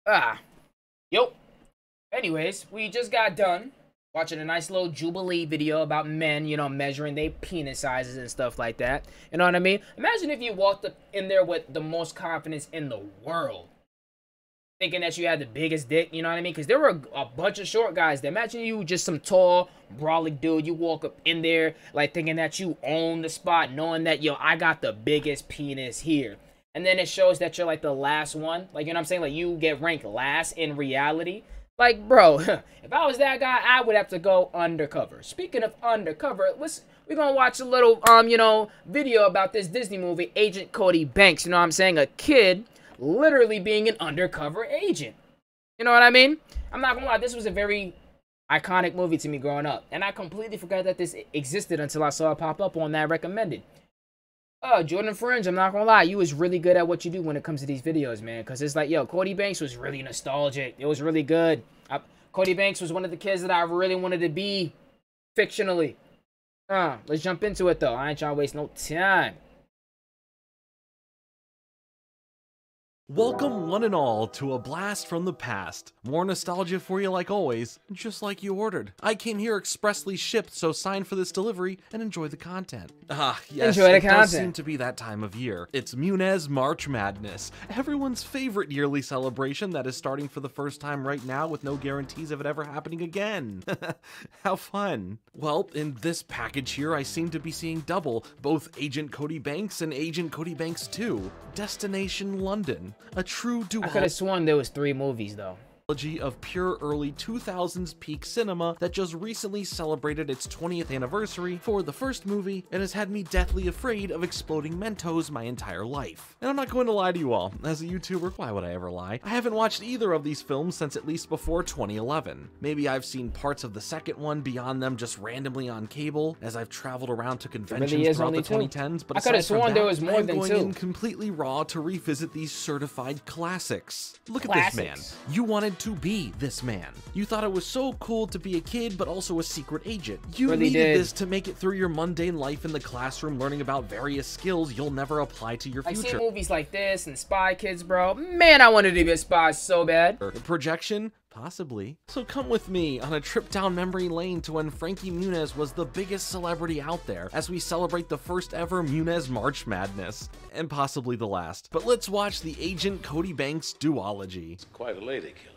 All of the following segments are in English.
Ah, yo. Anyways, we just got done watching a nice little Jubilee video about men, you know, measuring their penis sizes and stuff like that. You know what I mean? Imagine if you walked up in there with the most confidence in the world, thinking that you had the biggest dick, you know what I mean? Because there were a bunch of short guys there. Imagine you just some tall, brawly dude. You walk up in there, like, thinking that you own the spot, knowing that, yo, I got the biggest penis here. And then it shows that you're, like, the last one. Like, you know what I'm saying? Like, you get ranked last in reality. Like, bro, if I was that guy, I would have to go undercover. Speaking of undercover, we're gonna watch a little, you know, video about this Disney movie, Agent Cody Banks. You know what I'm saying? A kid literally being an undercover agent. You know what I mean? I'm not gonna lie, this was a very iconic movie to me growing up. And I completely forgot that this existed until I saw it pop up on that recommended. Jordan Fringe, I'm not gonna lie, you was really good at what you do when it comes to these videos, man. Because it's like, yo, Cody Banks was really nostalgic. It was really good. Cody Banks was one of the kids that I really wanted to be fictionally. Let's jump into it, though. I ain't trying to waste no time. Welcome one and all to a blast from the past. More nostalgia for you like always, just like you ordered. I came here expressly shipped, so sign for this delivery and enjoy the content. Yes, enjoy the it content. does seem to be that time of year. It's Munez March Madness, everyone's favorite yearly celebration that is starting for the first time right now with no guarantees of it ever happening again. How fun. Well, in this package here, I seem to be seeing double, both Agent Cody Banks and Agent Cody Banks 2. Destination London. A true duology. I could have sworn there was 3 movies, though. Of pure early 2000s peak cinema that just recently celebrated its 20th anniversary. For the first movie, it has had me deathly afraid of exploding Mentos my entire life. And I'm not going to lie to you all, as a YouTuber, why would I ever lie? I haven't watched either of these films since at least before 2011. Maybe I've seen parts of the second one beyond them just randomly on cable, as I've traveled around to conventions throughout the 2010s, but I could have sworn there was more than 2. I'm going in completely raw to revisit these certified classics. Look at this man. You wanted to be this man. You thought it was so cool to be a kid, but also a secret agent. You really needed this to make it through your mundane life in the classroom, learning about various skills you'll never apply to your future. I see movies like this and Spy Kids, bro. Man, I wanted to be a spy so bad. Projection? Possibly. So come with me on a trip down memory lane to when Frankie Muniz was the biggest celebrity out there as we celebrate the first ever Munez March Madness. And possibly the last. But let's watch the Agent Cody Banks duology. It's quite a lady killer.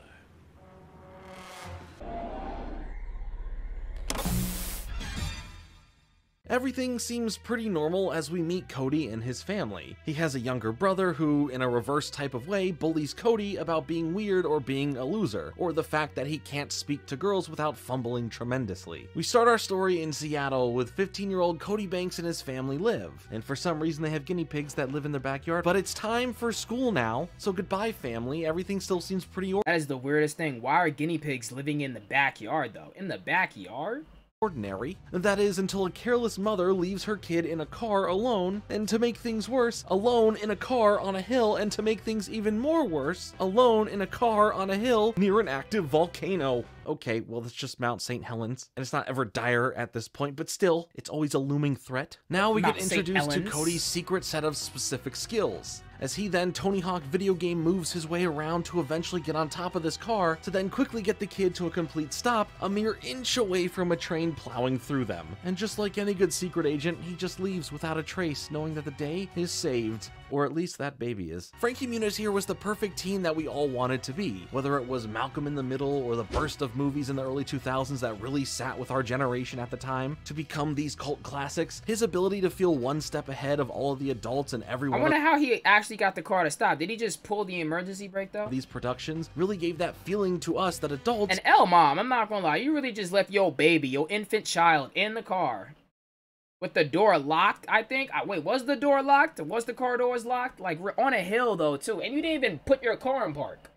Everything seems pretty normal as we meet Cody and his family. He has a younger brother who, in a reverse type of way, bullies Cody about being weird or being a loser, or the fact that he can't speak to girls without fumbling tremendously. We start our story in Seattle with 15-year-old Cody Banks and his family live, and for some reason they have guinea pigs that live in their backyard, but it's time for school now, so goodbye family, everything still seems pretty That is the weirdest thing. Why are guinea pigs living in the backyard, though? In the backyard? ordinary. That is, until a careless mother leaves her kid in a car alone, and to make things worse, alone in a car on a hill, and to make things even more worse, alone in a car on a hill near an active volcano. Okay, well, that's just Mount St. Helens, and it's not ever dire at this point, but still, it's always a looming threat. Now we get introduced to Cody's secret set of specific skills, as he then Tony Hawk video game moves his way around to eventually get on top of this car, to then quickly get the kid to a complete stop, a mere inch away from a train plowing through them. And just like any good secret agent, he just leaves without a trace, knowing that the day is saved. Or at least that baby is. Frankie Muniz here was the perfect teen that we all wanted to be. Whether it was Malcolm in the Middle or the burst of movies in the early 2000s that really sat with our generation at the time to become these cult classics, his ability to feel one step ahead of all of the adults and everyone. I wonder how he actually got the car to stop. Did he just pull the emergency brake though? These productions really gave that feeling to us that adults. And L mom, I'm not gonna lie, you really just left your baby, your infant child in the car. With the door locked, I think. Wait, was the door locked? Was the car doors locked? Like, we're on a hill, though, too. And you didn't even put your car in park.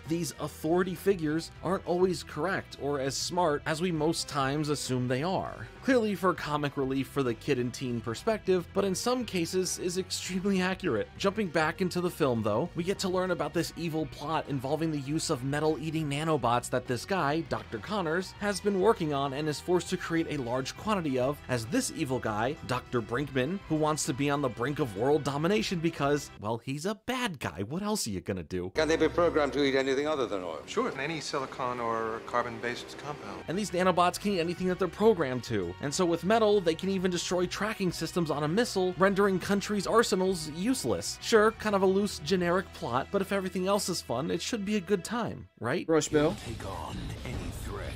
These authority figures aren't always correct or as smart as we most times assume they are. Clearly for comic relief for the kid and teen perspective, but in some cases is extremely accurate. Jumping back into the film though, we get to learn about this evil plot involving the use of metal-eating nanobots that this guy, Dr. Connors, has been working on and is forced to create a large quantity of, as this evil guy, Dr. Brinkman, who wants to be on the brink of world domination because, well, he's a bad guy. What else are you gonna do? Can they be programmed to eat anything anything other than oil? Sure, any silicon or carbon-based compound. And these nanobots can eat anything that they're programmed to. And so with metal, they can even destroy tracking systems on a missile, rendering countries' arsenals useless. Sure, kind of a loose, generic plot, but if everything else is fun, it should be a good time, right? Rush Bill. Take on any threat.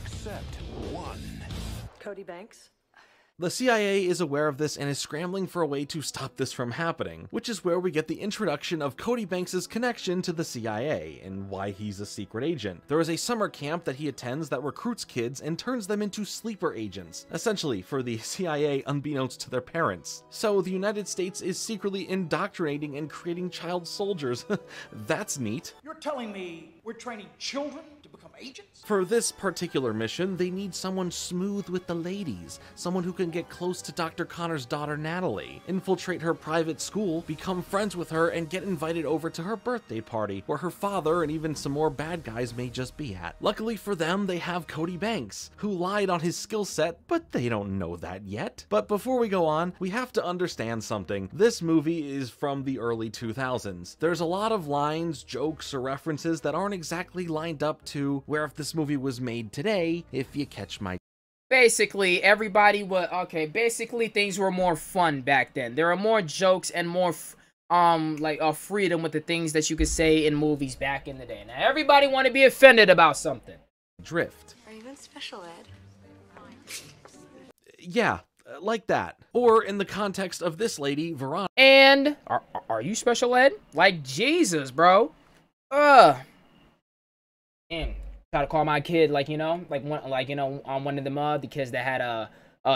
Except one. Cody Banks. The CIA is aware of this and is scrambling for a way to stop this from happening, which is where we get the introduction of Cody Banks' connection to the CIA and why he's a secret agent. There is a summer camp that he attends that recruits kids and turns them into sleeper agents, essentially for the CIA unbeknownst to their parents. So the United States is secretly indoctrinating and creating child soldiers. That's neat. You're telling me we're training children to become agents? For this particular mission, they need someone smooth with the ladies, someone who can get close to Dr. Connor's daughter Natalie, infiltrate her private school, become friends with her, and get invited over to her birthday party, where her father and even some more bad guys may just be at. Luckily for them, they have Cody Banks, who lied on his skill set, but they don't know that yet. But before we go on, we have to understand something. This movie is from the early 2000s. There's a lot of lines, jokes, or references that aren't exactly lined up to where if this movie was made today, if you catch my... Basically, everybody was basically things were more fun back then. There were more jokes and more freedom with the things that you could say in movies back in the day. Now everybody want to be offended about something. Drift. Are you in special ed? Yeah, like that. Or in the context of this lady, Veronica. And are you special ed? Like Jesus, bro. And try to call my kid on one of the kids that had a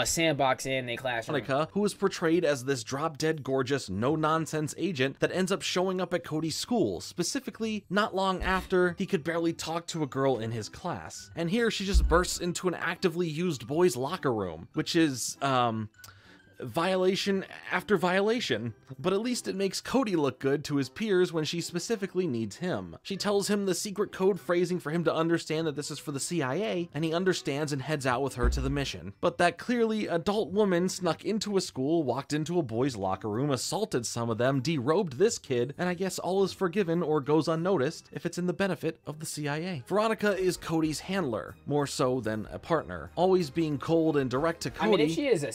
sandbox in their classroom. Veronica, who is portrayed as this drop-dead gorgeous, no-nonsense agent that ends up showing up at Cody's school, specifically not long after he could barely talk to a girl in his class. And here she just bursts into an actively used boys' locker room, which is, violation after violation, but at least it makes Cody look good to his peers when she specifically needs him. She tells him the secret code phrasing for him to understand that this is for the CIA, and he understands and heads out with her to the mission. But that clearly adult woman snuck into a school, walked into a boys' locker room, assaulted some of them, derobed this kid, and I guess all is forgiven or goes unnoticed if it's in the benefit of the CIA. Veronica is Cody's handler, more so than a partner, always being cold and direct to Cody. I mean, if she is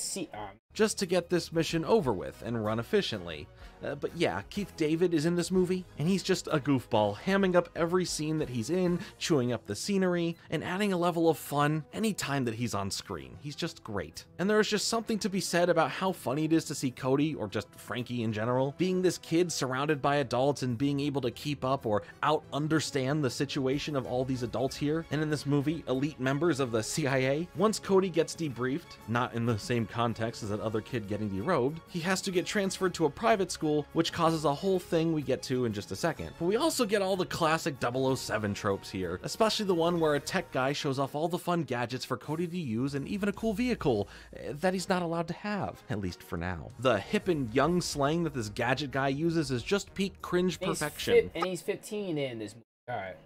just to get this mission over with and run efficiently. But yeah, Keith David is in this movie, and he's just a goofball, hamming up every scene that he's in, chewing up the scenery, and adding a level of fun anytime that he's on screen. He's just great. And there is just something to be said about how funny it is to see Cody, or just Frankie in general, being this kid surrounded by adults and being able to keep up or out-understand the situation of all these adults here, and in this movie, elite members of the CIA. Once Cody gets debriefed, not in the same context as that other kid getting derobed, he has to get transferred to a private school, which causes a whole thing we get to in just a second. But we also get all the classic 007 tropes here, especially the one where a tech guy shows off all the fun gadgets for Cody to use and even a cool vehicle that he's not allowed to have, at least for now. The hip and young slang that this gadget guy uses is just peak cringe perfection. And he's 15 in this movie. Alright.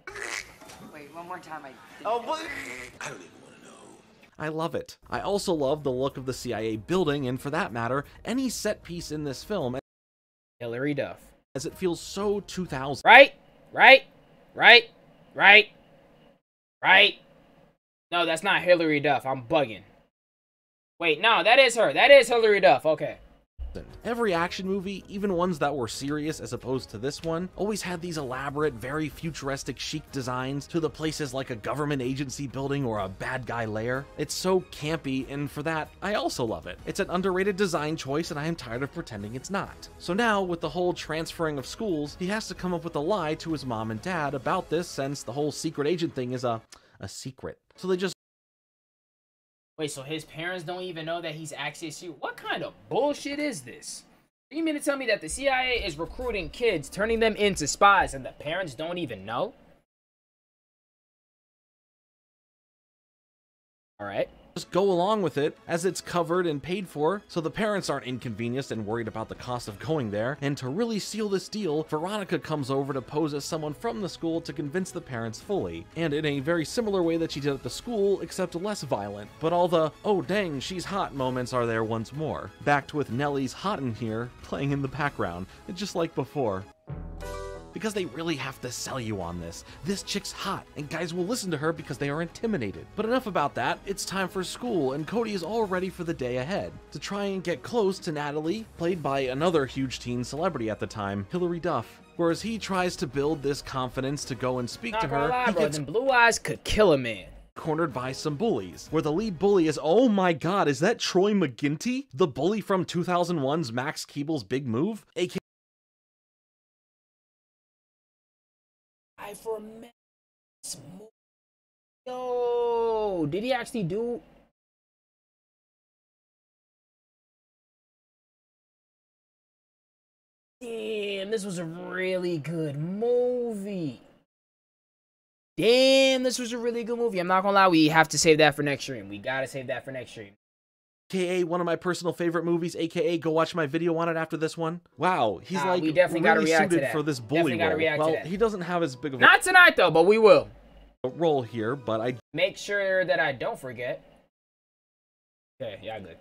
Wait, one more time. Oh, what? I don't even want to know. I love it. I also love the look of the CIA building, and for that matter, any set piece in this film, Hilary Duff. as it feels so 2000. Right? No, that's not Hilary Duff. I'm bugging. Wait, no, that is her. That is Hilary Duff. Okay. Every action movie, even ones that were serious as opposed to this one, always had these elaborate, very futuristic chic designs to the places like a government agency building or a bad guy lair. It's so campy, and for that, I also love it. It's an underrated design choice, and I am tired of pretending it's not. So now, with the whole transferring of schools, he has to come up with a lie to his mom and dad about this, since the whole secret agent thing is a secret. So they just... Wait, so his parents don't even know that he's actually a secret? What kind of bullshit is this? You mean to tell me that the CIA is recruiting kids, turning them into spies, and the parents don't even know? Alright. Just go along with it as it's covered and paid for, so the parents aren't inconvenienced and worried about the cost of going there. And to really seal this deal, Veronica comes over to pose as someone from the school to convince the parents fully, and in a very similar way that she did at the school, except less violent. But all the "oh dang, she's hot" moments are there once more, backed with Nellie's "hot in here" playing in the background, just like before. because they really have to sell you on this. This chick's hot, and guys will listen to her because they are intimidated. But enough about that, it's time for school, and Cody is all ready for the day ahead to try and get close to Natalie, played by another huge teen celebrity at the time, Hilary Duff. Whereas he tries to build this confidence to go and speak to her, he gets them blue eyes could kill a man. Cornered by some bullies, where the lead bully is, oh my god, is that Troy McGinty? The bully from 2001's Max Keeble's Big Move? aka For a minute. Yo, did he actually do? Damn, this was a really good movie. Damn, this was a really good movie. I'm not gonna lie, we have to save that for next stream. We gotta save that for next stream. AKA one of my personal favorite movies, AKA go watch my video on it after this one. Wow, he's like we definitely gotta really react suited to that. for this bully role. Well, he doesn't have as big of a not tonight though, but we will. Role here, but I make sure that I don't forget. Okay, yeah, good.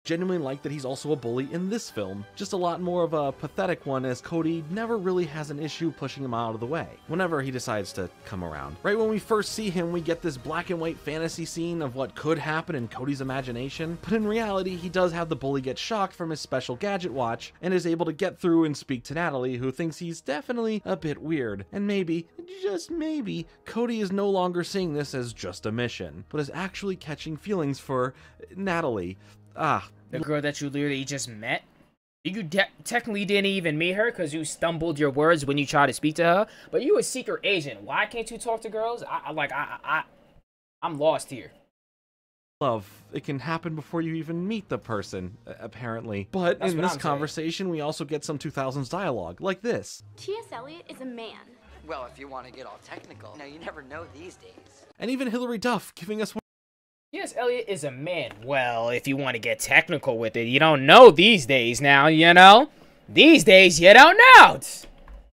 Genuinely like that he's also a bully in this film. Just a lot more of a pathetic one, as Cody never really has an issue pushing him out of the way whenever he decides to come around. Right when we first see him, we get this black and white fantasy scene of what could happen in Cody's imagination, but in reality, he does have the bully get shocked from his special gadget watch and is able to get through and speak to Natalie, who thinks he's definitely a bit weird. And maybe, just maybe, Cody is no longer seeing this as just a mission, but is actually catching feelings for Natalie. The girl that you literally just met? You technically didn't even meet her because you stumbled your words when you tried to speak to her, but you a secret agent. Why can't you talk to girls? I'm lost here. Love, it can happen before you even meet the person, apparently. But in this conversation, we also get some 2000s dialogue, like this. T.S. Eliot is a man. Well, if you want to get all technical, you never know these days. And even Hilary Duff giving us one. Yes, Elliot is a man. Well, if you want to get technical with it, you don't know these days now, you know? These days, you don't know.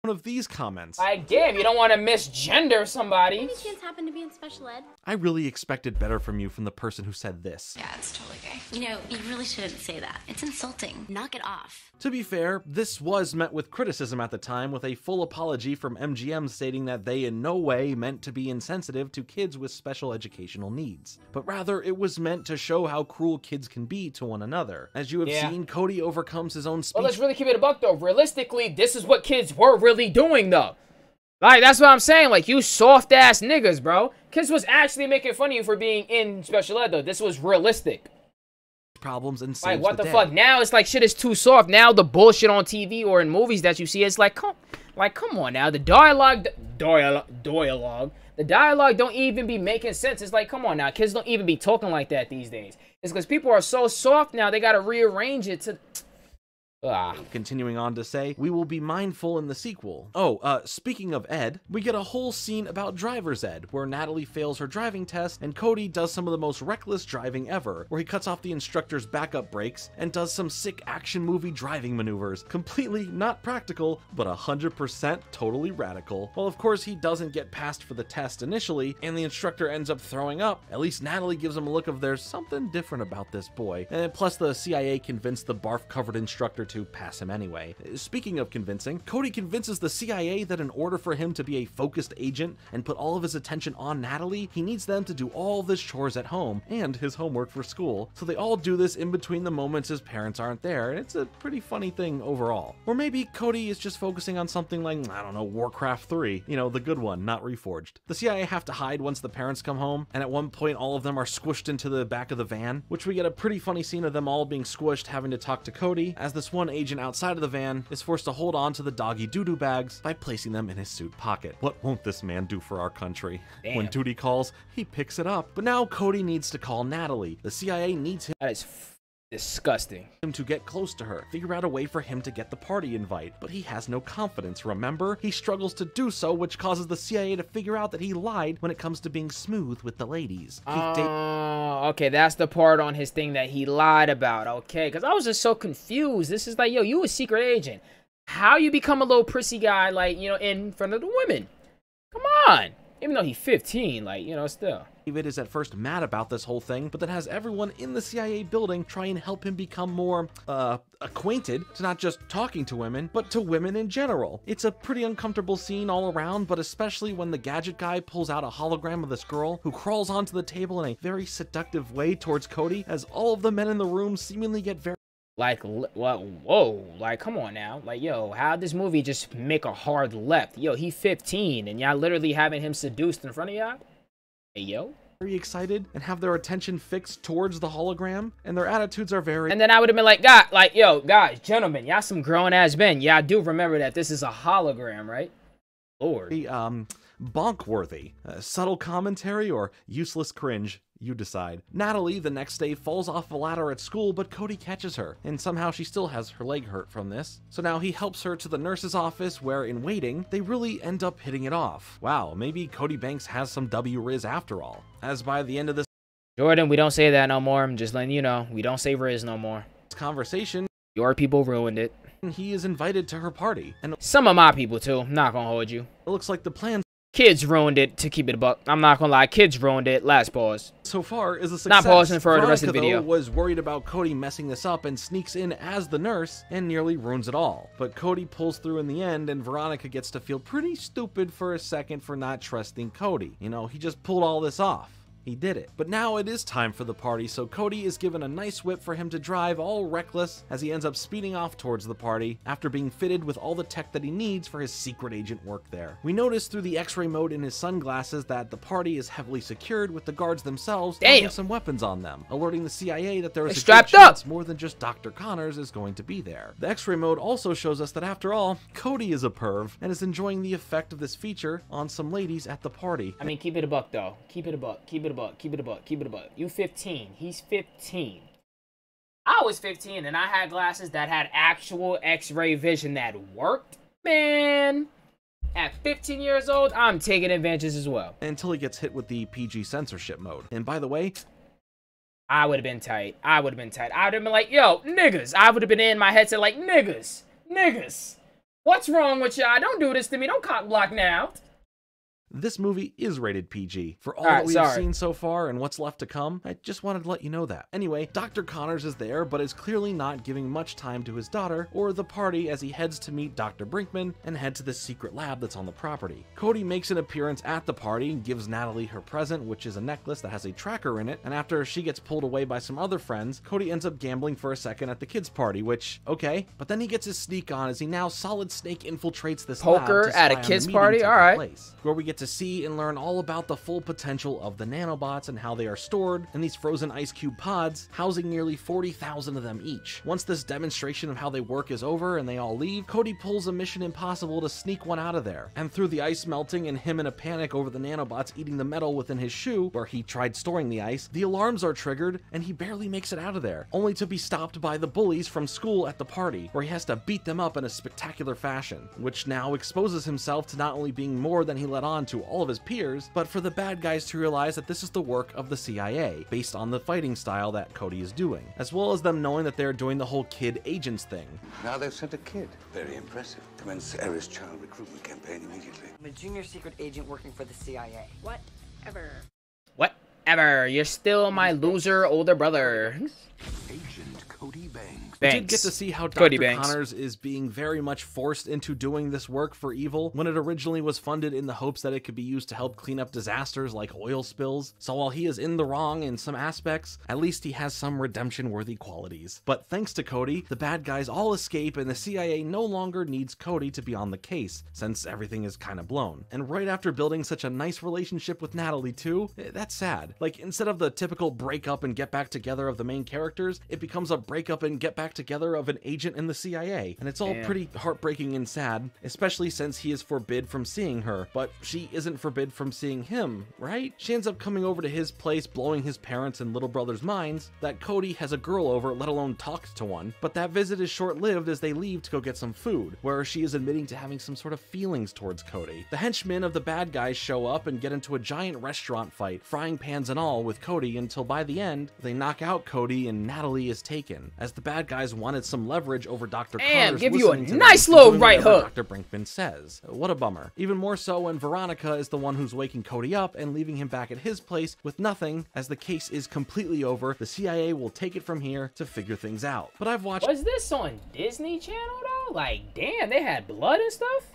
One of these comments. Like, damn, you don't want to misgender somebody. Any kids happen to be in special ed? I really expected better from you from the person who said this. Yeah, it's totally gay. You know, you really shouldn't say that. It's insulting. Knock it off. To be fair, this was met with criticism at the time, with a full apology from MGM stating that they in no way meant to be insensitive to kids with special educational needs, but rather it was meant to show how cruel kids can be to one another. As you have seen, Cody overcomes his own speech. Well, let's really keep it a buck though. Realistically, this is what kids were really doing though. Like, that's what I'm saying. Like, you soft ass niggas, bro. Kids was actually making fun of you for being in special ed though. This was realistic. Problems and like, what the fuck? Now it's like shit is too soft. Now the bullshit on TV or in movies that you see, it's like, come on now. The dialogue don't even be making sense. It's like, come on now. Kids don't even be talking like that these days. It's because people are so soft now. They gotta rearrange it to. Continuing on to say, we will be mindful in the sequel. Oh, speaking of ed, we get a whole scene about driver's ed, where Natalie fails her driving test, and Cody does some of the most reckless driving ever, where he cuts off the instructor's backup brakes, and does some sick action movie driving maneuvers. Completely not practical, but 100% totally radical. Well, of course, he doesn't get passed for the test initially, and the instructor ends up throwing up. At least Natalie gives him a look of there's something different about this boy. And plus the CIA convinced the barf-covered instructor to pass him anyway. Speaking of convincing, Cody convinces the CIA that in order for him to be a focused agent and put all of his attention on Natalie, he needs them to do all of his chores at home and his homework for school. So they all do this in between the moments his parents aren't there, and it's a pretty funny thing overall. Or maybe Cody is just focusing on something like, I don't know, Warcraft 3. You know, the good one, not Reforged. The CIA have to hide once the parents come home, and at one point all of them are squished into the back of the van, which we get a pretty funny scene of them all being squished having to talk to Cody, as this one agent outside of the van is forced to hold on to the doggy doo-doo bags by placing them in his suit pocket. What won't this man do for our country? Damn. When duty calls, he picks it up. But now Cody needs to call Natalie. The CIA needs him. That is disgusting. Him to get close to her, figure out a way for him to get the party invite, but he has no confidence, remember? He struggles to do so, which causes the CIA to figure out that he lied when it comes to being smooth with the ladies. Okay, that's the part on his thing that he lied about, okay? Because I was just so confused. This is like, yo, you a secret agent. How you become a little prissy guy, like, you know, in front of the women? Come on. Even though he's 15, like, you know, still. David is at first mad about this whole thing, but then has everyone in the CIA building try and help him become more, acquainted to not just talking to women, but to women in general. It's a pretty uncomfortable scene all around, but especially when the gadget guy pulls out a hologram of this girl who crawls onto the table in a very seductive way towards Cody, as all of the men in the room seemingly get very like, what? Whoa, like, come on now. Like, yo, how'd this movie just make a hard left? Yo, he 15 and y'all literally having him seduced in front of y'all? Hey, yo. Very excited and have their attention fixed towards the hologram, and their attitudes are very— And then I would have been like, God, like, yo, guys, gentlemen, y'all some grown-ass men. Y'all do remember that this is a hologram, right? Lord. Bonk-worthy. Subtle commentary or useless cringe? You decide. Natalie, the next day, falls off a ladder at school, but Cody catches her, and somehow she still has her leg hurt from this. So now he helps her to the nurse's office, where, in waiting, they really end up hitting it off. Wow, maybe Cody Banks has some W-Riz after all. As by the end of this— Jordan, we don't say that no more. I'm just letting you know. We don't say Riz no more. Conversation, Your people ruined it. he is invited to her party, and Some of my people, too. I'm not gonna hold you. it looks like the plan Kids ruined it, to keep it a buck. I'm not gonna lie. Kids ruined it. Last pause. so far is a success. Not pausing for the rest of the Veronica, video. though, was worried about Cody messing this up and sneaks in as the nurse and nearly ruins it all. But Cody pulls through in the end, and Veronica gets to feel pretty stupid for a second for not trusting Cody. You know, he just pulled all this off. He did it. But now it is time for the party, so Cody is given a nice whip for him to drive, all reckless, as he ends up speeding off towards the party after being fitted with all the tech that he needs for his secret agent work there. We notice through the x-ray mode in his sunglasses that the party is heavily secured, with the guards themselves having some weapons on them, alerting the CIA that there is a good chance more than just Dr. Connors is going to be there. The x-ray mode also shows us that after all, Cody is a perv and is enjoying the effect of this feature on some ladies at the party. I mean, keep it a buck, though. Keep it a buck. Keep it a buck. Keep it a buck. Keep it a buck. You 15. He's 15. I was 15 and I had glasses that had actual x-ray vision that worked. Man, at 15 years old, I'm taking advantage as well. Until he gets hit with the PG censorship mode. And by the way, I would have been tight. I would have been tight. I would have been like, yo, niggas. I would have been in my headset like, niggas. Niggas. What's wrong with y'all? Don't do this to me. Don't cock block now. this movie is rated PG. For all that we've seen so far and what's left to come, I just wanted to let you know that. Anyway, Dr. Connors is there, but is clearly not giving much time to his daughter or the party as he heads to meet Dr. Brinkman and head to the secret lab that's on the property. Cody makes an appearance at the party and gives Natalie her present, which is a necklace that has a tracker in it, and after she gets pulled away by some other friends, Cody ends up gambling for a second at the kids' party, which, okay, but then he gets his sneak on as he now Solid Snake infiltrates this poker lab to at a spy on kids' the party, meeting alright. taking place, where we get to see and learn all about the full potential of the nanobots and how they are stored in these frozen ice cube pods, housing nearly 40,000 of them each. Once this demonstration of how they work is over and they all leave, Cody pulls a Mission Impossible to sneak one out of there, and through the ice melting and him in a panic over the nanobots eating the metal within his shoe where he tried storing the ice, the alarms are triggered and he barely makes it out of there, only to be stopped by the bullies from school at the party, where he has to beat them up in a spectacular fashion, which now exposes himself to not only being more than he let on to all of his peers, but for the bad guys to realize that this is the work of the CIA, based on the fighting style that Cody is doing, as well as them knowing that they're doing the whole kid agents thing. Now they've sent a kid. Very impressive. Commence Eris child recruitment campaign immediately. I'm a junior secret agent working for the CIA. Whatever. Whatever. You're still my loser older brother. Agent Cody Banks. We did get to see how Cody Dr. Banks. Connors is being very much forced into doing this work for evil when it originally was funded in the hopes that it could be used to help clean up disasters like oil spills. So while he is in the wrong in some aspects, at least he has some redemption-worthy qualities. But thanks to Cody, the bad guys all escape and the CIA no longer needs Cody to be on the case, since everything is kind of blown. And right after building such a nice relationship with Natalie too, that's sad. Like, instead of the typical break up and get back together of the main characters, it becomes a break up and get back together of an agent in the CIA, and it's all pretty heartbreaking and sad, especially since he is forbid from seeing her, but she isn't forbid from seeing him, right? She ends up coming over to his place, blowing his parents and little brother's minds that Cody has a girl over, let alone talked to one, but that visit is short-lived as they leave to go get some food, where she is admitting to having some sort of feelings towards Cody. The henchmen of the bad guys show up and get into a giant restaurant fight, frying pans and all, with Cody, until by the end, they knock out Cody and Natalie is taken, as the bad guys guys wanted some leverage over Dr. Damn, Connors, give you a listening to them nice and little doing right whatever hook. Dr. Brinkman says. What a bummer. Even more so when Veronica is the one who's waking Cody up and leaving him back at his place with nothing. As the case is completely over, the CIA will take it from here to figure things out. But I've watched Was this on Disney Channel though? Like, damn, they had blood and stuff?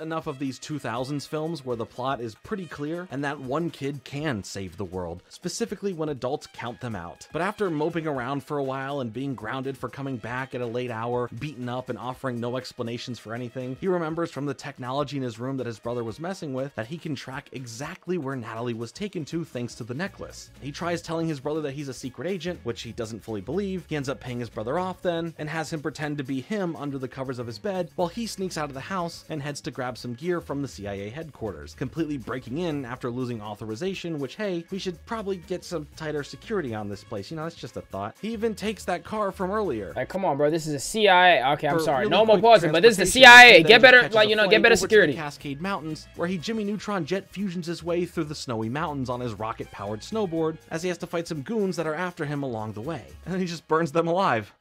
enough of these 2000s films where the plot is pretty clear and that one kid can save the world, specifically when adults count them out. But after moping around for a while and being grounded for coming back at a late hour, beaten up and offering no explanations for anything, he remembers from the technology in his room that his brother was messing with that he can track exactly where Natalie was taken to thanks to the necklace. He tries telling his brother that he's a secret agent, which he doesn't fully believe. He ends up paying his brother off then and has him pretend to be him under the covers of his bed while he sneaks out of the house and heads to grab some gear from the CIA headquarters, completely breaking in after losing authorization, which, hey, we should probably get some tighter security on this place. You know, that's just a thought. He even takes that car from earlier. Like, come on, bro. This is a CIA. Okay, I'm For sorry. really No more quick pausing, but this is the transportation, CIA. and then Get better, catches like, a you know, flight get better over to the security. Cascade Mountains, where he Jimmy Neutron jet fusions his way through the snowy mountains on his rocket-powered snowboard, as he has to fight some goons that are after him along the way. And then he just burns them alive.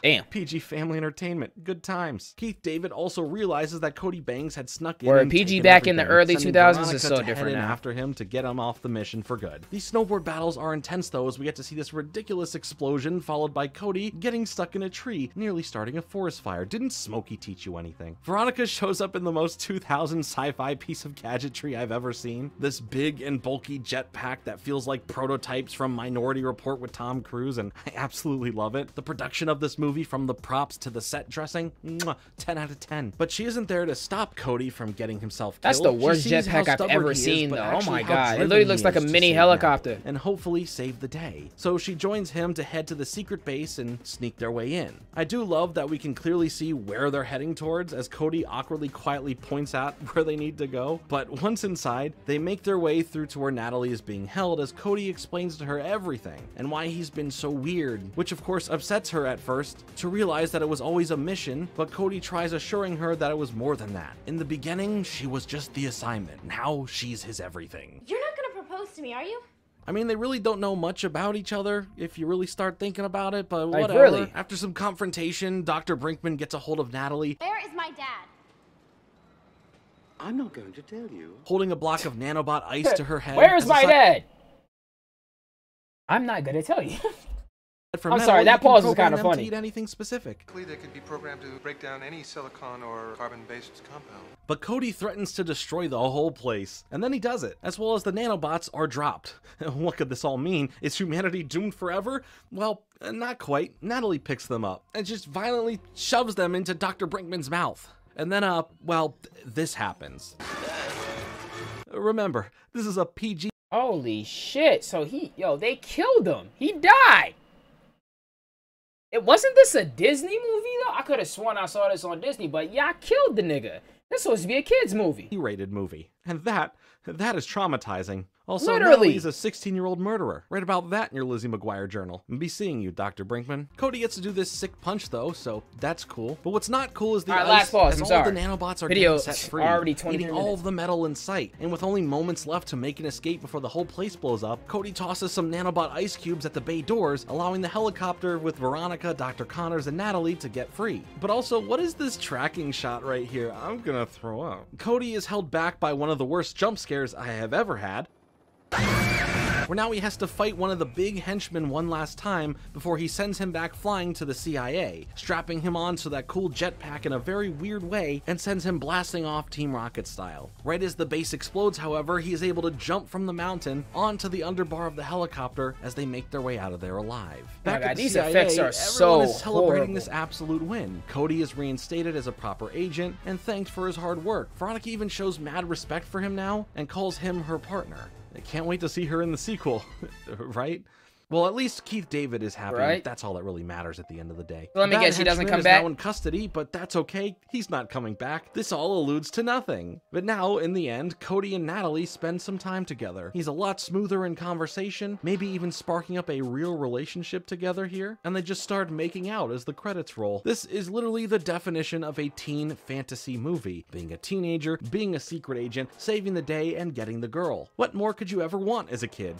Damn. PG family entertainment. Good times. Keith David also realizes that Cody Banks had snuck in Where and PG taken back in the everything, early sending 2000s Veronica is so to head different in now. after him to get him off the mission for good. These snowboard battles are intense though, as we get to see this ridiculous explosion followed by Cody getting stuck in a tree, nearly starting a forest fire. Didn't Smokey teach you anything? Veronica shows up in the most 2000 sci-fi piece of gadgetry I've ever seen. This big and bulky jetpack that feels like prototypes from Minority Report with Tom Cruise, and I absolutely love it. The production of this movie, from the props to the set dressing, 10 out of 10. But she isn't there to stop Cody from getting himself killed. That's the worst She sees how jetpack I've stubborn ever he is, seen, but though. Oh actually my how God. It driven literally he looks like is a to mini save helicopter. Natalie and hopefully save the day. So she joins him to head to the secret base and sneak their way in. I do love that we can clearly see where they're heading towards, as Cody awkwardly quietly points out where they need to go. But once inside, they make their way through to where Natalie is being held, as Cody explains to her everything and why he's been so weird, which of course upsets her at first, to realize that it was always a mission, but Cody tries assuring her that it was more than that. In the beginning, she was just the assignment. Now she's his everything. You're not gonna propose to me, are you? I mean, they really don't know much about each other if you really start thinking about it, but Like, whatever. really? After some confrontation, Dr. Brinkman gets a hold of Natalie, Where is my dad? I'm not going to tell you. holding a block of nanobot ice to her head. Where's as a my sign dad? I'm not gonna tell you. for I'm metal, sorry, you that can pause was program kinda them to funny. eat anything specific. They could be programmed to break down any silicon or carbon-based compound. But Cody threatens to destroy the whole place, and then he does it, as well as the nanobots are dropped. What could this all mean? Is humanity doomed forever? Well, not quite. Natalie picks them up and just violently shoves them into Dr. Brinkman's mouth. And then, well, this happens. Remember, this is a PG. Holy shit. So they killed him. He died. Wasn't this a Disney movie though? I could have sworn I saw this on Disney, but yeah, I killed the nigga. This supposed to be a kid's movie. rated movie. And that is traumatizing. Also, Literally. he's a 16-year-old murderer. Write about that in your Lizzie McGuire journal. And be seeing you, Dr. Brinkman. Cody gets to do this sick punch, though, so that's cool. But what's not cool is the All right, ice, last pause, as I'm all sorry. the nanobots are Video getting set free, already 20 eating minutes. all of the metal in sight. And with only moments left to make an escape before the whole place blows up, Cody tosses some nanobot ice cubes at the bay doors, allowing the helicopter with Veronica, Dr. Connors, and Natalie to get free. But also, what is this tracking shot right here? I'm gonna throw up. Cody is held back by one of the worst jump scares I have ever had, where now he has to fight one of the big henchmen one last time before he sends him back flying to the CIA, strapping him onto that cool jetpack in a very weird way and sends him blasting off Team Rocket style. Right as the base explodes, however, he is able to jump from the mountain onto the underbar of the helicopter as they make their way out of there alive. Back God, at the these CIA, effects are everyone so is celebrating horrible. this absolute win. Cody is reinstated as a proper agent and thanked for his hard work. Veronica even shows mad respect for him now and calls him her partner. I can't wait to see her in the sequel, right? Well, at least Keith David is happy. Right. That's all that really matters at the end of the day. Let me That guess, he doesn't henchman come is back? now in custody, but that's okay. He's not coming back. This all alludes to nothing. But now, in the end, Cody and Natalie spend some time together. He's a lot smoother in conversation, maybe even sparking up a real relationship together here, and they just start making out as the credits roll. This is literally the definition of a teen fantasy movie. Being a teenager, being a secret agent, saving the day, and getting the girl. What more could you ever want as a kid?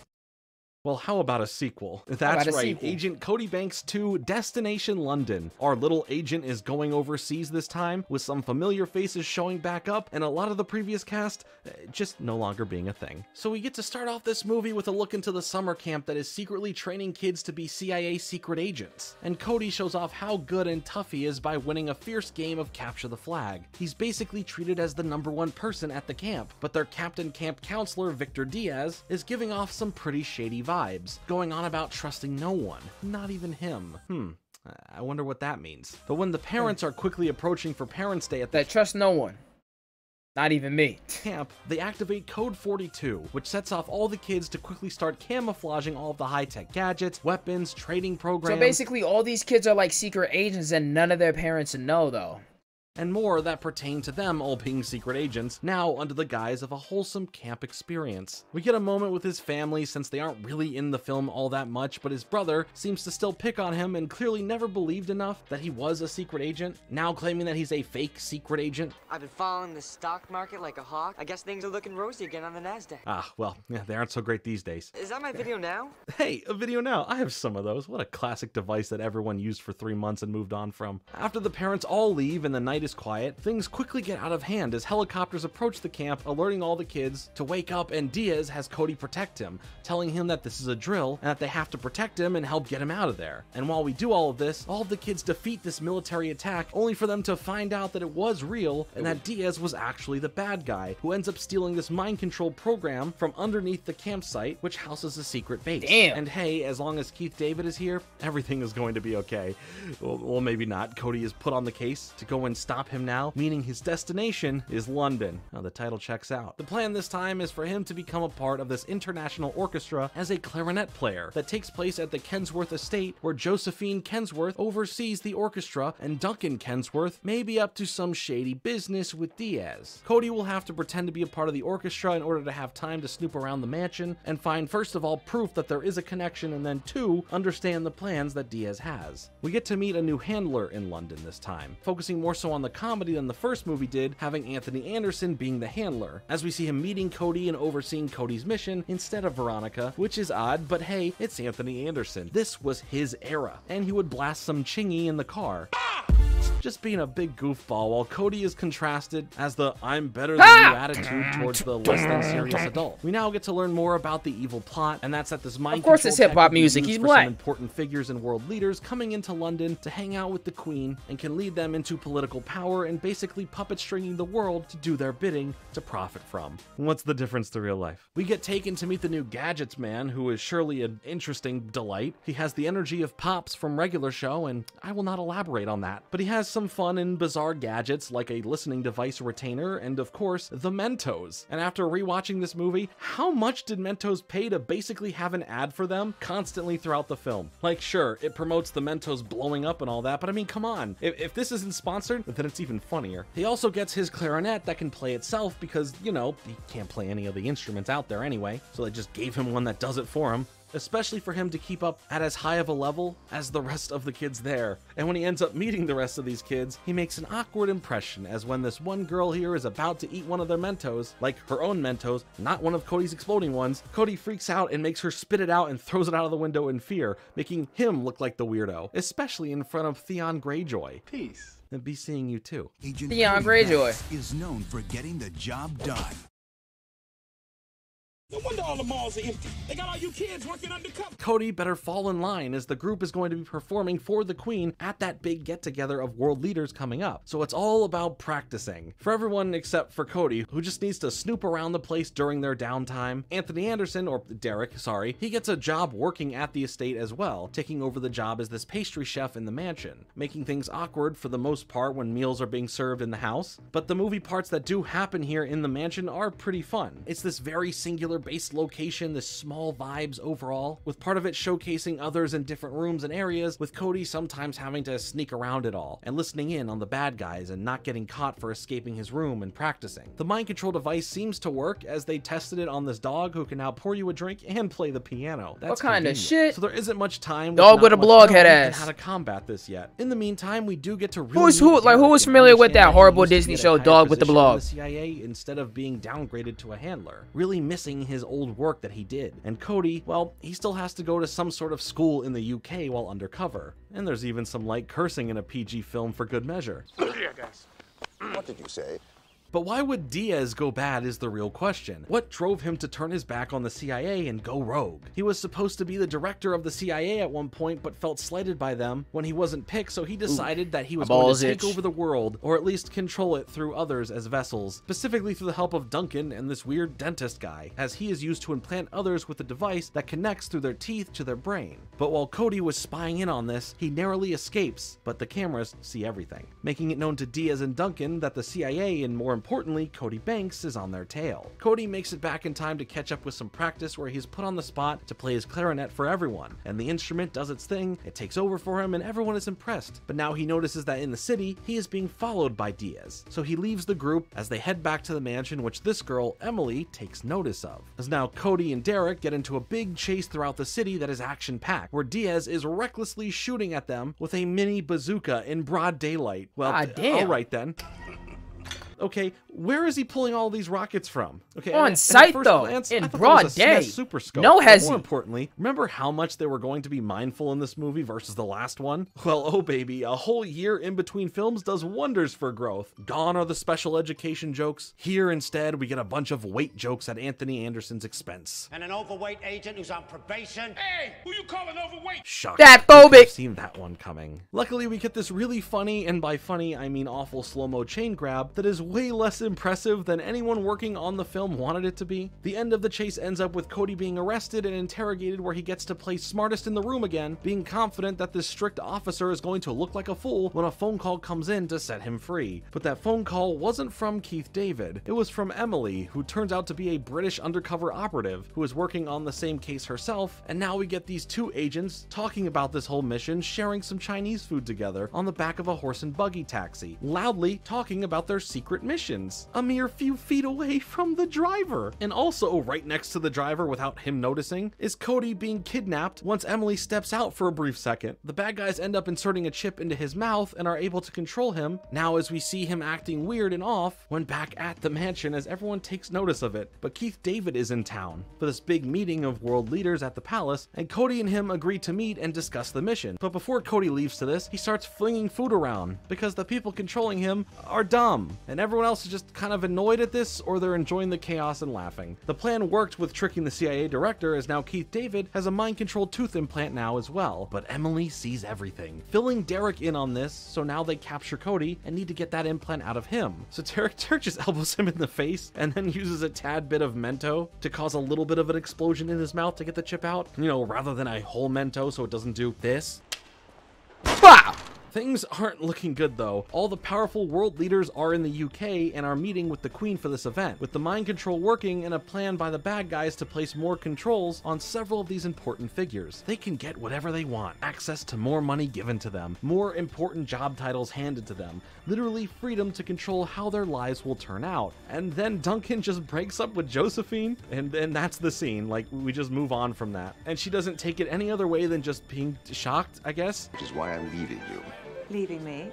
Well, how about a sequel? about That's a right, sequel? Agent Cody Banks 2 Destination London. Our little agent is going overseas this time, with some familiar faces showing back up, and a lot of the previous cast just no longer being a thing. So we get to start off this movie with a look into the summer camp that is secretly training kids to be CIA secret agents. And Cody shows off how good and tough he is by winning a fierce game of capture the flag. He's basically treated as the #1 person at the camp, but their captain camp counselor, Victor Diaz, is giving off some pretty shady vibes, going on about trusting no one, not even him. I wonder what that means. But when the parents are quickly approaching for Parents' Day at the That trust no one. Not even me. camp, they activate Code 42, which sets off all the kids to quickly start camouflaging all of the high-tech gadgets, weapons, trading programs. So basically, all these kids are like secret agents and none of their parents know, though. And more that pertain to them all being secret agents, now under the guise of a wholesome camp experience. We get a moment with his family since they aren't really in the film all that much, but his brother seems to still pick on him and clearly never believed enough that he was a secret agent, now claiming that he's a fake secret agent. I've been following the stock market like a hawk. I guess things are looking rosy again on the NASDAQ. Ah, well, yeah, they aren't so great these days. Is that my video now? Hey, a video now. I have some of those. What a classic device that everyone used for 3 months and moved on from. After the parents all leave and the night is quiet, things quickly get out of hand as helicopters approach the camp, alerting all the kids to wake up, and Diaz has Cody protect him, telling him that this is a drill and that they have to protect him and help get him out of there. And while we do all of this, all of the kids defeat this military attack, only for them to find out that it was real and that Diaz was actually the bad guy, who ends up stealing this mind control program from underneath the campsite, which houses a secret base. Damn. And hey, as long as Keith David is here, everything is going to be okay. Well, maybe not. Cody is put on the case to go and stop him now, meaning his destination is London. Now, the title checks out. The plan this time is for him to become a part of this international orchestra as a clarinet player that takes place at the Kensworth estate, where Josephine Kensworth oversees the orchestra and Duncan Kensworth may be up to some shady business with Diaz. Cody will have to pretend to be a part of the orchestra in order to have time to snoop around the mansion and find, first of all, proof that there is a connection, and then 2, understand the plans that Diaz has. We get to meet a new handler in London this time, focusing more so on the comedy than the first movie did, having Anthony Anderson being the handler, as we see him meeting Cody and overseeing Cody's mission instead of Veronica, which is odd, but hey, it's Anthony Anderson. This was his era, and he would blast some chingy in the car. Just being a big goofball, while Cody is contrasted as the I'm better than you attitude towards the less than serious adult. We now get to learn more about the evil plot, and that's that this mind Of course control it's hip-hop tech will be music, used he's for black. some important figures and world leaders coming into London to hang out with the Queen and can lead them into political power and basically puppet stringing the world to do their bidding to profit from. What's the difference to real life? We get taken to meet the new Gadgets man, who is surely an interesting delight. He has the energy of Pops from Regular Show, and I will not elaborate on that, but he has some fun and bizarre gadgets like a listening device retainer and, of course, the Mentos. And after rewatching this movie, how much did Mentos pay to basically have an ad for them constantly throughout the film? Like, sure, it promotes the Mentos blowing up and all that, but I mean, come on. If this isn't sponsored, then it's even funnier. He also gets his clarinet that can play itself because, you know, he can't play any of the instruments out there anyway, so they just gave him one that does it for him, especially for him to keep up at as high of a level as the rest of the kids there. And when he ends up meeting the rest of these kids, he makes an awkward impression, as when this one girl here is about to eat one of their Mentos, like her own Mentos, not one of Cody's exploding ones, Cody freaks out and makes her spit it out and throws it out of the window in fear, making him look like the weirdo, especially in front of Theon Greyjoy. Peace. And be seeing you too. Agent Theon Cody Greyjoy Banks is known for getting the job done. No wonder all the malls are empty. They got all you kids working undercover. Cody better fall in line, as the group is going to be performing for the Queen at that big get-together of world leaders coming up. So it's all about practicing. For everyone except for Cody, who just needs to snoop around the place during their downtime. Anthony Anderson, or Derek, sorry, he gets a job working at the estate as well, taking over the job as this pastry chef in the mansion, making things awkward for the most part when meals are being served in the house. But the movie parts that do happen here in the mansion are pretty fun. It's this very singular base location, this small vibes overall, with part of it showcasing others in different rooms and areas, with Cody sometimes having to sneak around it all and listening in on the bad guys and not getting caught for escaping his room and practicing. The mind control device seems to work, as they tested it on this dog who can now pour you a drink and play the piano. That's what kind of convenient. shit? So there isn't much time Dog with a blog head ass. how to combat this yet. In the meantime, we do get to really who was familiar with that horrible Disney show Dog with the Blog? The CIA instead of being downgraded to a handler, really missing his old work that he did. And Cody, well, he still has to go to some sort of school in the UK while undercover. And there's even some light cursing in a PG film for good measure. Yeah, guys. What did you say? But why would Diaz go bad is the real question. What drove him to turn his back on the CIA and go rogue? He was supposed to be the director of the CIA at one point, but felt slighted by them when he wasn't picked, so he decided that he was going to take over the world, or at least control it through others as vessels, specifically through the help of Duncan and this weird dentist guy, as he is used to implant others with a device that connects through their teeth to their brain. But while Cody was spying in on this, he narrowly escapes, but the cameras see everything, making it known to Diaz and Duncan that the CIA, and more importantly, Cody Banks, is on their tail. Cody makes it back in time to catch up with some practice where he's put on the spot to play his clarinet for everyone, and the instrument does its thing, it takes over for him, and everyone is impressed. But now he notices that in the city, he is being followed by Diaz, so he leaves the group as they head back to the mansion, which this girl, Emily, takes notice of. As now Cody and Derek get into a big chase throughout the city that is action-packed, where Diaz is recklessly shooting at them with a mini bazooka in broad daylight. Well, alright then. Okay, where is he pulling all these rockets from? Okay, on site though, in broad day. Super scope. No hezzy. More importantly, remember how much they were going to be mindful in this movie versus the last one? Well, oh baby, a whole year in between films does wonders for growth. Gone are the special education jokes. Here instead, we get a bunch of weight jokes at Anthony Anderson's expense. And an overweight agent who's on probation. Hey, who you calling overweight? Shock. That phobic. I've seen that one coming. Luckily, we get this really funny, and by funny, I mean awful slow-mo chain grab that is way less impressive than anyone working on the film wanted it to be. The end of the chase ends up with Cody being arrested and interrogated, where he gets to play smartest in the room again, being confident that this strict officer is going to look like a fool when a phone call comes in to set him free. But that phone call wasn't from Keith David. It was from Emily, who turns out to be a British undercover operative who is working on the same case herself, and now we get these two agents talking about this whole mission, sharing some Chinese food together on the back of a horse and buggy taxi, loudly talking about their secret mission. A mere few feet away from the driver. And also right next to the driver, without him noticing, is Cody being kidnapped once Emily steps out for a brief second. The bad guys end up inserting a chip into his mouth and are able to control him. Now as we see him acting weird and off when back at the mansion, as everyone takes notice of it. But Keith David is in town for this big meeting of world leaders at the palace, and Cody and him agree to meet and discuss the mission. But before Cody leaves to this, he starts flinging food around because the people controlling him are dumb, and everyone else is just kind of annoyed at this, or they're enjoying the chaos and laughing. The plan worked with tricking the CIA director, as now Keith David has a mind-controlled tooth implant now as well. But Emily sees everything, filling Derek in on this, so now they capture Cody and need to get that implant out of him. So Derek just elbows him in the face and then uses a tad bit of Mento to cause a little bit of an explosion in his mouth to get the chip out, you know, rather than a whole Mento so it doesn't do this. Bah! Things aren't looking good though. All the powerful world leaders are in the UK and are meeting with the Queen for this event, with the mind control working and a plan by the bad guys to place more controls on several of these important figures. They can get whatever they want, access to more money given to them, more important job titles handed to them, literally freedom to control how their lives will turn out. And then Duncan just breaks up with Josephine, and that's the scene. Like, we just move on from that. And she doesn't take it any other way than just being shocked, I guess. Which is why I'm leaving you. Leaving me?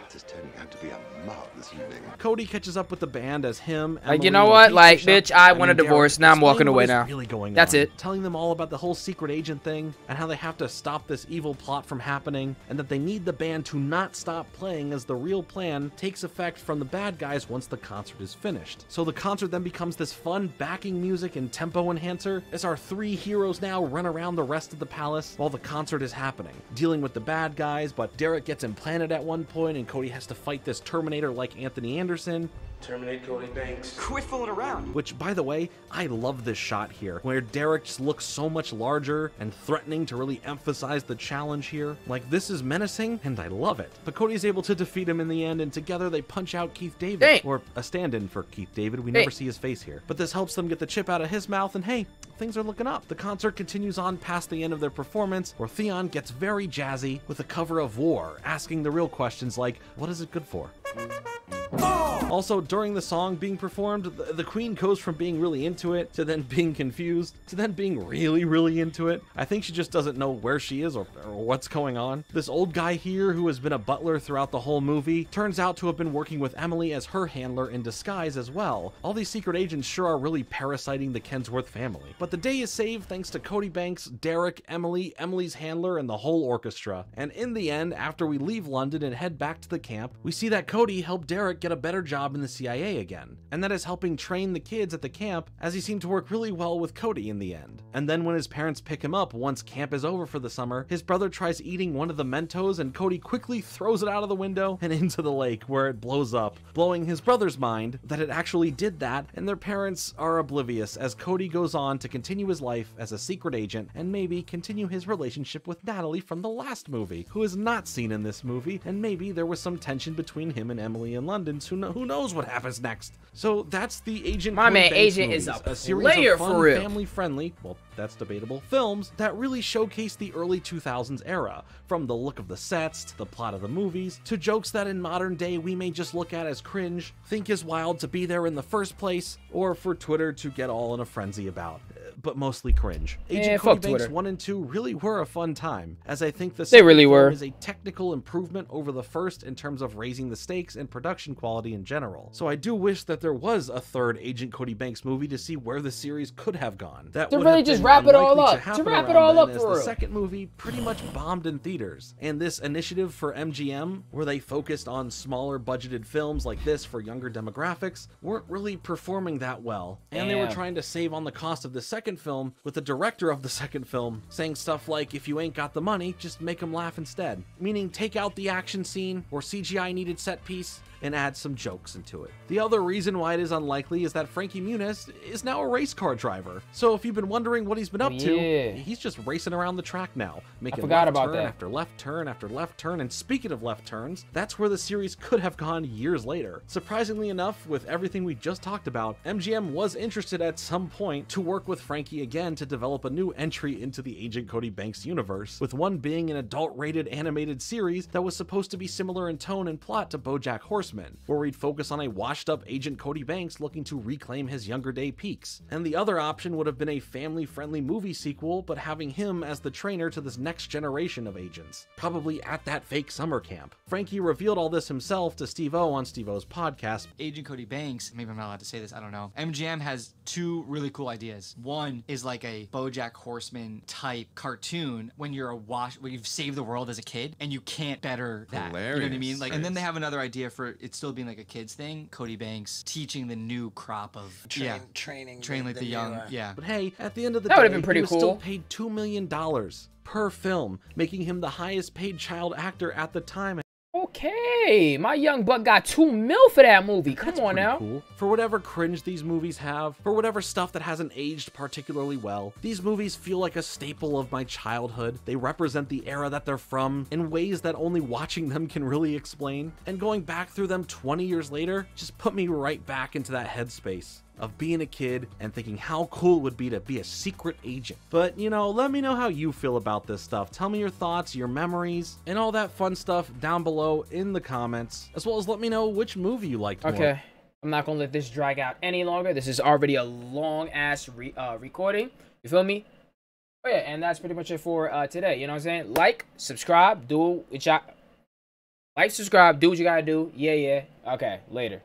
This is turning out to be a marvelous evening. Cody catches up with the band as him. Like, you know what? Like, bitch, I want a divorce. Now I'm walking away now. Really going That's on. it. Telling them all about the whole secret agent thing and how they have to stop this evil plot from happening, and that they need the band to not stop playing as the real plan takes effect from the bad guys once the concert is finished. So the concert then becomes this fun backing music and tempo enhancer as our three heroes now run around the rest of the palace while the concert is happening, dealing with the bad guys. But Derek gets implanted at one point and Cody has to fight this Terminator like Anthony Anderson. Terminate Cody Banks. Quit fooling around. Which, by the way, I love this shot here, where Derek just looks so much larger and threatening to really emphasize the challenge here. Like, this is menacing, and I love it. But Cody's able to defeat him in the end, and together they punch out Keith David. Dang. Or a stand-in for Keith David. We never see his face here. But this helps them get the chip out of his mouth, and hey, things are looking up. The concert continues on past the end of their performance, where Theon gets very jazzy with a cover of War, asking the real questions like, what is it good for? Also, during the song being performed, the queen goes from being really into it to then being confused to then being really into it. I think she just doesn't know where she is or what's going on. This old guy here, who has been a butler throughout the whole movie, turns out to have been working with Emily as her handler in disguise as well. All these secret agents sure are really parasiting the Kensworth family. But the day is saved thanks to Cody Banks, Derek, Emily, Emily's handler, and the whole orchestra. And in the end, after we leave London and head back to the camp, we see that Cody helped Derek get a better job in the CIA again. And that is helping train the kids at the camp, as he seemed to work really well with Cody in the end. And then when his parents pick him up once camp is over for the summer, his brother tries eating one of the Mentos and Cody quickly throws it out of the window and into the lake where it blows up, blowing his brother's mind that it actually did that, and their parents are oblivious as Cody goes on to continue his life as a secret agent and maybe continue his relationship with Natalie from the last movie, who is not seen in this movie, and maybe there was some tension between him and Emily in London, so who knows what happens next. So that's the Agent My Cody man, Banks Agent movies, is a series player of fun, for real. family-friendly, well, that's debatable, films that really showcase the early 2000s era, from the look of the sets, to the plot of the movies, to jokes that in modern day we may just look at as cringe, think is wild to be there in the first place, or for Twitter to get all in a frenzy about, but mostly cringe. Agent Cody Banks Twitter. 1 and 2 really were a fun time, as I think the They second really film were. is a technical improvement over the first in terms of raising the stakes and production quality in general. So I do wish that there was a third Agent Cody Banks movie to see where the series could have gone. That To would really have just been wrap it all unlikely up. To happen wrap it around all then, up as for the real. second movie pretty much bombed in theaters. And this initiative for MGM, where they focused on smaller budgeted films like this for younger demographics, weren't really performing that well. And they were Damn. trying to save on the cost of the second film, with the director of the second film saying stuff like, if you ain't got the money, just make them laugh instead. Meaning take out the action scene or CGI needed set piece and add some jokes into it. The other reason why it is unlikely is that Frankie Muniz is now a race car driver. So if you've been wondering what he's been up Yeah. to, he's just racing around the track now, making forgot left about turn that. after left turn after left turn. And speaking of left turns, that's where the series could have gone years later. Surprisingly enough, with everything we just talked about, MGM was interested at some point to work with Frankie again to develop a new entry into the Agent Cody Banks universe, with one being an adult-rated animated series that was supposed to be similar in tone and plot to BoJack Horseman, where we'd focus on a washed-up Agent Cody Banks looking to reclaim his younger day peaks. And the other option would have been a family-friendly movie sequel, but having him as the trainer to this next generation of agents, probably at that fake summer camp. Frankie revealed all this himself to Steve-O on Steve-O's podcast. Agent Cody Banks, maybe I'm not allowed to say this, I don't know. MGM has two really cool ideas. One is like a BoJack Horseman type cartoon when when you've saved the world as a kid and you can't better that. You know what I mean? Like, and then they have another idea for it still being like a kid's thing. Cody Banks teaching the new crop of training like the young, But hey, at the end of the That day, would've been pretty he was still cool. paid $2 million per film, making him the highest paid child actor at the time. Okay, my young buck got $2 million for that movie. Come on now. Cool. For whatever cringe these movies have, for whatever stuff that hasn't aged particularly well, these movies feel like a staple of my childhood. They represent the era that they're from in ways that only watching them can really explain. And going back through them 20 years later just put me right back into that headspace of being a kid and thinking how cool it would be to be a secret agent. But, you know, let me know how you feel about this stuff. Tell me your thoughts, your memories, and all that fun stuff down below in the comments, as well as let me know which movie you liked more. Okay, I'm not gonna let this drag out any longer. This is already a long-ass recording. You feel me? Oh yeah, and that's pretty much it for today. You know what I'm saying? Like, subscribe, do what you... Like, subscribe, do what you gotta do. Yeah. Okay, later.